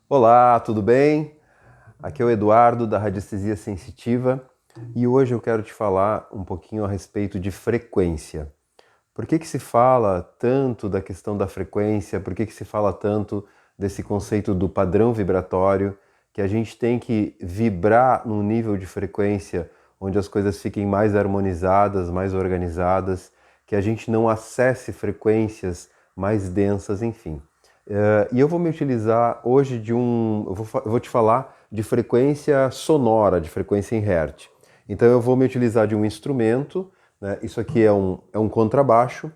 Olá, tudo bem? Aqui é o Eduardo da Radiestesia Sensitiva e hoje eu quero te falar um pouquinho a respeito de frequência. Por que que se fala tanto da questão da frequência? Por que que se fala tanto desse conceito do padrão vibratório? Que a gente tem que vibrar num nível de frequência onde as coisas fiquem mais harmonizadas, mais organizadas, que a gente não acesse frequências mais densas, enfim. E eu vou me utilizar hoje de eu vou te falar de frequência sonora, de frequência em hertz. Então eu vou me utilizar de um instrumento, né? Isso aqui é um contrabaixo,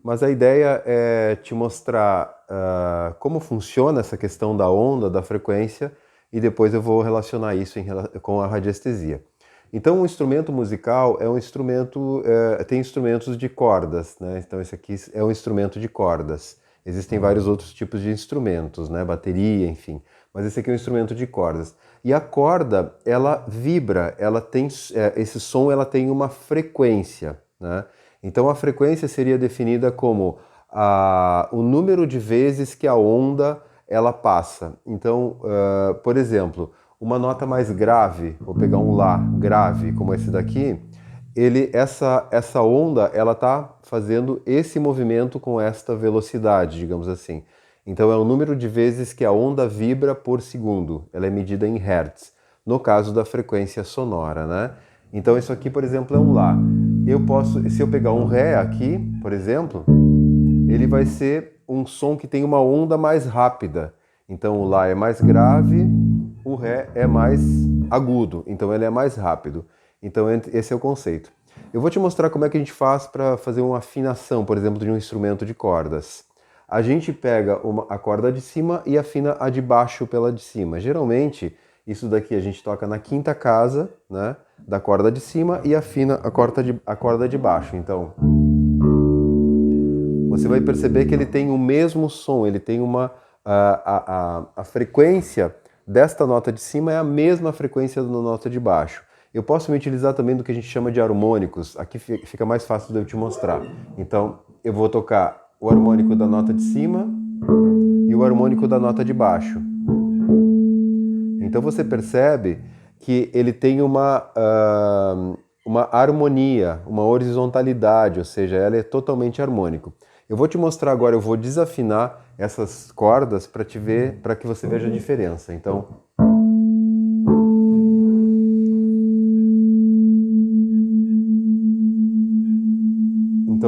mas a ideia é te mostrar como funciona essa questão da onda, da frequência, e depois eu vou relacionar isso com a radiestesia. Então, um instrumento musical é um instrumento, tem instrumentos de cordas, né? Então, esse aqui é um instrumento de cordas. Existem vários outros tipos de instrumentos, né? Bateria, enfim. Mas esse aqui é um instrumento de cordas. E a corda, ela vibra, ela tem, esse som, ela tem uma frequência, né? Então, a frequência seria definida como o número de vezes que a onda ela passa. Então, por exemplo, uma nota mais grave, vou pegar um Lá grave, como esse daqui, essa onda, ela está fazendo esse movimento com esta velocidade, digamos assim. Então é o número de vezes que a onda vibra por segundo. Ela é medida em hertz, no caso da frequência sonora, né? Então isso aqui, por exemplo, é um Lá. Se eu pegar um Ré aqui, por exemplo, ele vai ser um som que tem uma onda mais rápida. Então o Lá é mais grave, o Ré é mais agudo, então ele é mais rápido. Então esse é o conceito. Eu vou te mostrar como é que a gente faz para fazer uma afinação, por exemplo, de um instrumento de cordas. A gente pega a corda de cima e afina a de baixo pela de cima. Geralmente, isso daqui a gente toca na quinta casa, né, da corda de cima e afina a corda de baixo. Então, você vai perceber que ele tem o mesmo som, ele tem a frequência desta nota de cima é a mesma frequência da nota de baixo. Eu posso me utilizar também do que a gente chama de harmônicos, aqui fica mais fácil de eu te mostrar. Então, eu vou tocar o harmônico da nota de cima e o harmônico da nota de baixo. Então você percebe que ele tem uma harmonia, uma horizontalidade, ou seja, ela é totalmente harmônico. Eu vou te mostrar agora, eu vou desafinar essas cordas para te ver, para que você veja a diferença. Então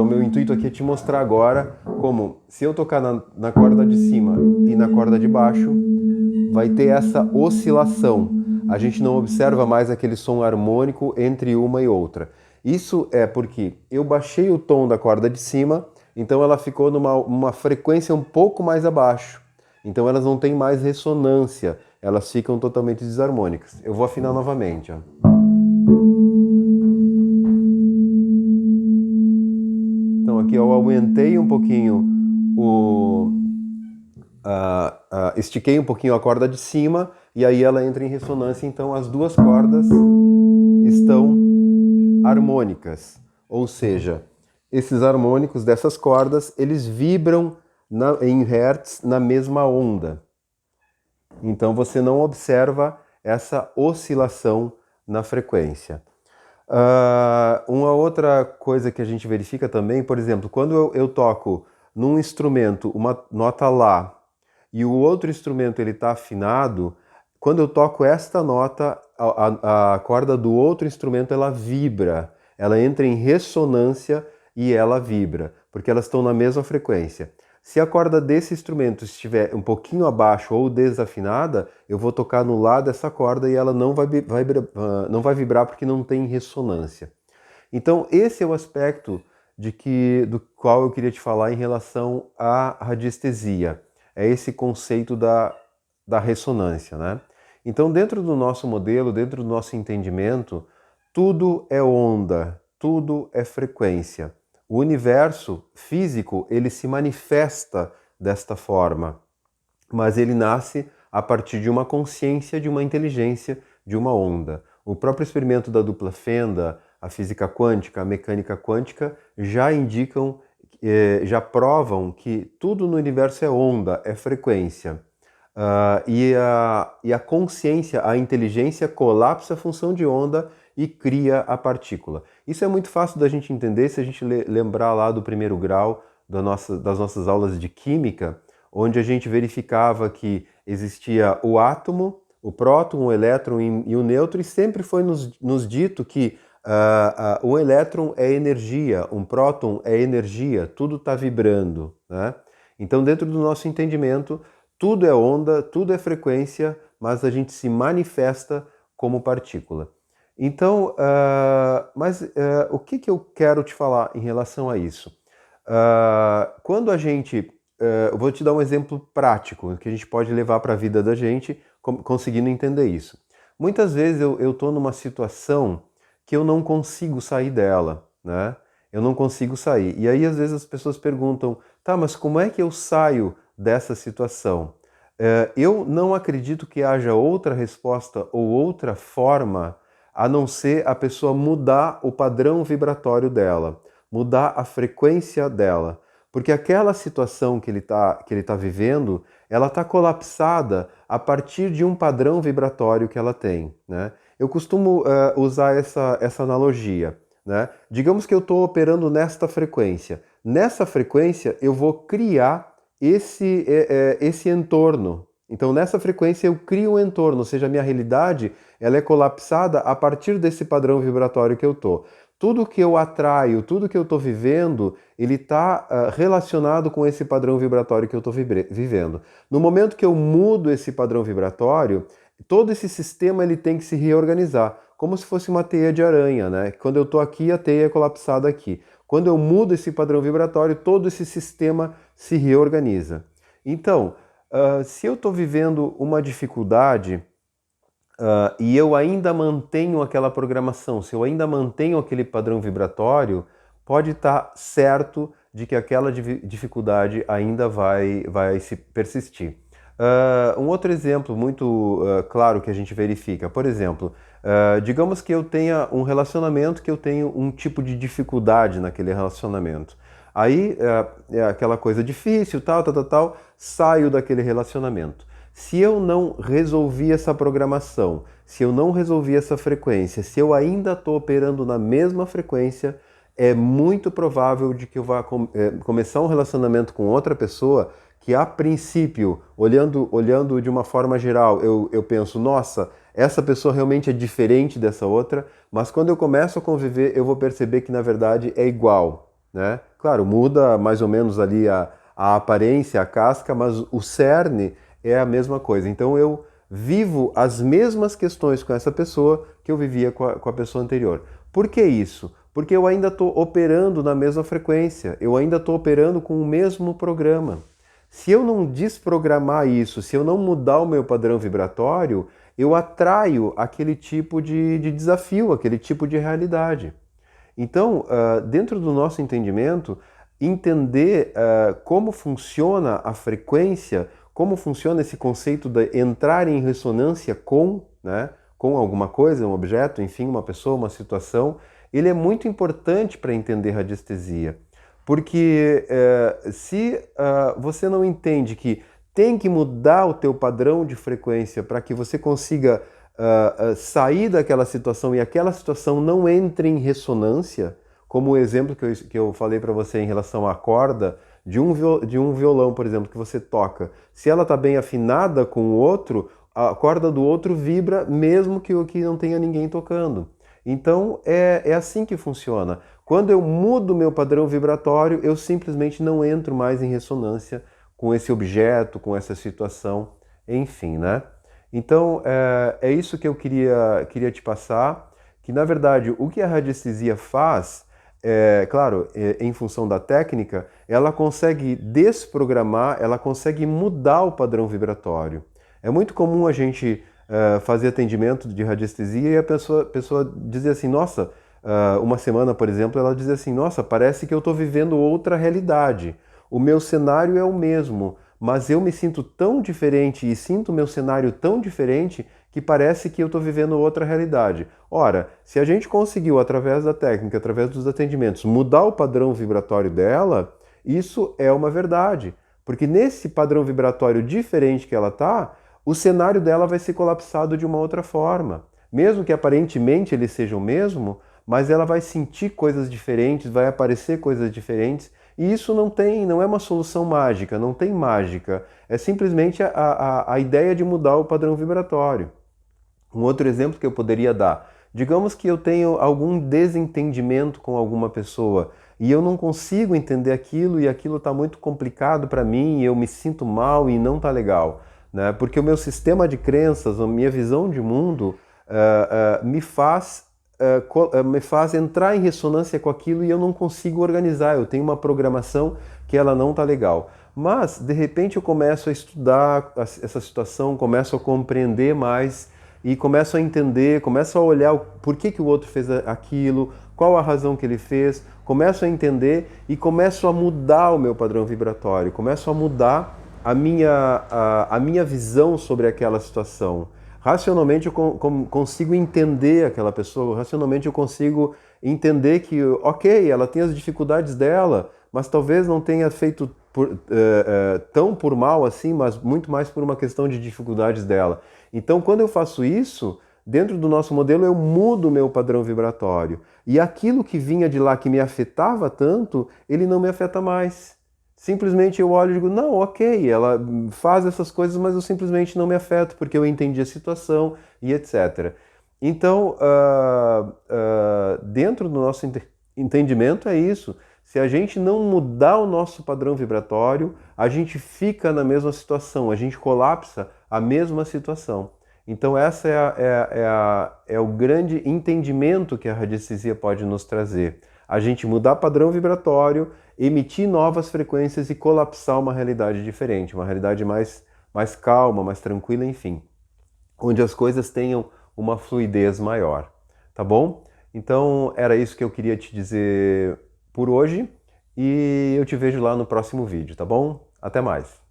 meu intuito aqui é te mostrar agora como, se eu tocar na corda de cima e na corda de baixo, vai ter essa oscilação. A gente não observa mais aquele som harmônico entre uma e outra. Isso é porque eu baixei o tom da corda de cima, então ela ficou numa frequência um pouco mais abaixo. Então elas não têm mais ressonância, elas ficam totalmente desarmônicas. Eu vou afinar novamente. Ó. Então aqui eu aumentei um pouquinho estiquei um pouquinho a corda de cima e aí ela entra em ressonância, então as duas cordas estão harmônicas, ou seja, esses harmônicos dessas cordas, eles vibram em hertz na mesma onda. Então você não observa essa oscilação na frequência. Uma outra coisa que a gente verifica também, por exemplo, quando eu toco num instrumento uma nota Lá e o outro instrumento ele está afinado, quando eu toco esta nota, a corda do outro instrumento ela vibra, ela entra em ressonância e ela vibra, porque elas estão na mesma frequência. Se a corda desse instrumento estiver um pouquinho abaixo ou desafinada, eu vou tocar no Lá dessa corda e ela não vai vibrar porque não tem ressonância. Então, esse é o aspecto do qual eu queria te falar em relação à radiestesia. É esse conceito da ressonância, né? Então, dentro do nosso modelo, dentro do nosso entendimento, tudo é onda, tudo é frequência. O universo físico, ele se manifesta desta forma, mas ele nasce a partir de uma consciência, de uma inteligência, de uma onda. O próprio experimento da dupla fenda, a física quântica, a mecânica quântica já indicam, já provam que tudo no universo é onda, é frequência. e a consciência, a inteligência colapsa a função de onda e cria a partícula. Isso é muito fácil da gente entender se a gente lembrar lá do primeiro grau das nossas aulas de química, onde a gente verificava que existia o átomo, o próton, o elétron e o nêutron, e sempre foi nos dito que um elétron é energia, um próton é energia, tudo está vibrando, né? Então, dentro do nosso entendimento, tudo é onda, tudo é frequência, mas a gente se manifesta como partícula. Então, o que eu quero te falar em relação a isso? Quando a gente... eu vou te dar um exemplo prático que a gente pode levar para a vida da gente, conseguindo entender isso. Muitas vezes eu estou numa situação que eu não consigo sair dela, né? Eu não consigo sair. E aí, às vezes, as pessoas perguntam, tá, mas como é que eu saio dessa situação? Eu não acredito que haja outra resposta ou outra forma a não ser a pessoa mudar o padrão vibratório dela, mudar a frequência dela. Porque aquela situação que ele tá vivendo, ela está colapsada a partir de um padrão vibratório que ela tem, né? Eu costumo usar essa analogia, né? Digamos que eu estou operando nesta frequência. Nessa frequência, eu vou criar esse entorno. Então, nessa frequência, eu crio um entorno, ou seja, a minha realidade ela é colapsada a partir desse padrão vibratório que eu estou. Tudo que eu atraio, tudo que eu estou vivendo, ele está relacionado com esse padrão vibratório que eu estou vivendo. No momento que eu mudo esse padrão vibratório, todo esse sistema ele tem que se reorganizar, como se fosse uma teia de aranha, né? Quando eu estou aqui, a teia é colapsada aqui. Quando eu mudo esse padrão vibratório, todo esse sistema se reorganiza. Então, se eu estou vivendo uma dificuldade e eu ainda mantenho aquela programação, se eu ainda mantenho aquele padrão vibratório, pode estar certo de que aquela dificuldade ainda vai se persistir. Um outro exemplo muito claro que a gente verifica, por exemplo, digamos que eu tenha um relacionamento que eu tenho um tipo de dificuldade naquele relacionamento. Aí é aquela coisa difícil, tal, saio daquele relacionamento. Se eu não resolvi essa programação, se eu não resolvi essa frequência, se eu ainda estou operando na mesma frequência, é muito provável de que eu vá começar um relacionamento com outra pessoa que, a princípio, olhando de uma forma geral, eu penso, nossa, essa pessoa realmente é diferente dessa outra, mas quando eu começo a conviver, eu vou perceber que, na verdade, é igual, né? Claro, muda mais ou menos ali a aparência, a casca, mas o cerne é a mesma coisa. Então eu vivo as mesmas questões com essa pessoa que eu vivia com a pessoa anterior. Por que isso? Porque eu ainda estou operando na mesma frequência, eu ainda estou operando com o mesmo programa. Se eu não desprogramar isso, se eu não mudar o meu padrão vibratório, eu atraio aquele tipo de desafio, aquele tipo de realidade. Então, dentro do nosso entendimento, entender como funciona a frequência, como funciona esse conceito de entrar em ressonância com, né, com alguma coisa, um objeto, enfim, uma pessoa, uma situação, ele é muito importante para entender radiestesia. Porque se você não entende que tem que mudar o teu padrão de frequência para que você consiga sair daquela situação e aquela situação não entre em ressonância, como o exemplo que eu falei para você em relação à corda de um violão, por exemplo, que você toca. Se ela está bem afinada com o outro, a corda do outro vibra mesmo que não tenha ninguém tocando. Então é assim que funciona. Quando eu mudo meu padrão vibratório, eu simplesmente não entro mais em ressonância com esse objeto, com essa situação, enfim, né? Então é isso que eu queria te passar, que na verdade o que a radiestesia faz, claro, em função da técnica, ela consegue desprogramar, ela consegue mudar o padrão vibratório. É muito comum a gente fazer atendimento de radiestesia e a pessoa dizer assim, nossa, uma semana, por exemplo, ela diz assim, nossa, parece que eu estou vivendo outra realidade. O meu cenário é o mesmo, mas eu me sinto tão diferente e sinto o meu cenário tão diferente que parece que eu estou vivendo outra realidade. Ora, se a gente conseguiu, através da técnica, através dos atendimentos, mudar o padrão vibratório dela, isso é uma verdade. Porque nesse padrão vibratório diferente que ela está, o cenário dela vai ser colapsado de uma outra forma. Mesmo que aparentemente ele seja o mesmo, mas ela vai sentir coisas diferentes, vai aparecer coisas diferentes, e isso não é uma solução mágica, não tem mágica. É simplesmente a ideia de mudar o padrão vibratório. Um outro exemplo que eu poderia dar, digamos que eu tenho algum desentendimento com alguma pessoa e eu não consigo entender aquilo e aquilo está muito complicado para mim e eu me sinto mal e não está legal, né? Porque o meu sistema de crenças, a minha visão de mundo me faz entrar em ressonância com aquilo e eu não consigo organizar, eu tenho uma programação que ela não está legal. Mas, de repente, eu começo a estudar essa situação, começo a compreender mais e começo a entender, começo a olhar por que o outro fez aquilo, qual a razão que ele fez, começo a entender e começo a mudar o meu padrão vibratório, começo a mudar a minha visão sobre aquela situação. Racionalmente eu consigo entender aquela pessoa, racionalmente eu consigo entender que, ok, ela tem as dificuldades dela, mas talvez não tenha feito tão por mal assim, mas muito mais por uma questão de dificuldades dela. Então, quando eu faço isso, dentro do nosso modelo, eu mudo o meu padrão vibratório. E aquilo que vinha de lá que me afetava tanto, ele não me afeta mais. Simplesmente eu olho e digo, não, ok, ela faz essas coisas, mas eu simplesmente não me afeto, porque eu entendi a situação e etc. Então, dentro do nosso entendimento é isso. Se a gente não mudar o nosso padrão vibratório, a gente fica na mesma situação, a gente colapsa a mesma situação. Então essa é o grande entendimento que a radiestesia pode nos trazer. A gente mudar padrão vibratório, emitir novas frequências e colapsar uma realidade diferente, uma realidade mais calma, mais tranquila, enfim. Onde as coisas tenham uma fluidez maior, tá bom? Então era isso que eu queria te dizer por hoje e eu te vejo lá no próximo vídeo, tá bom? Até mais!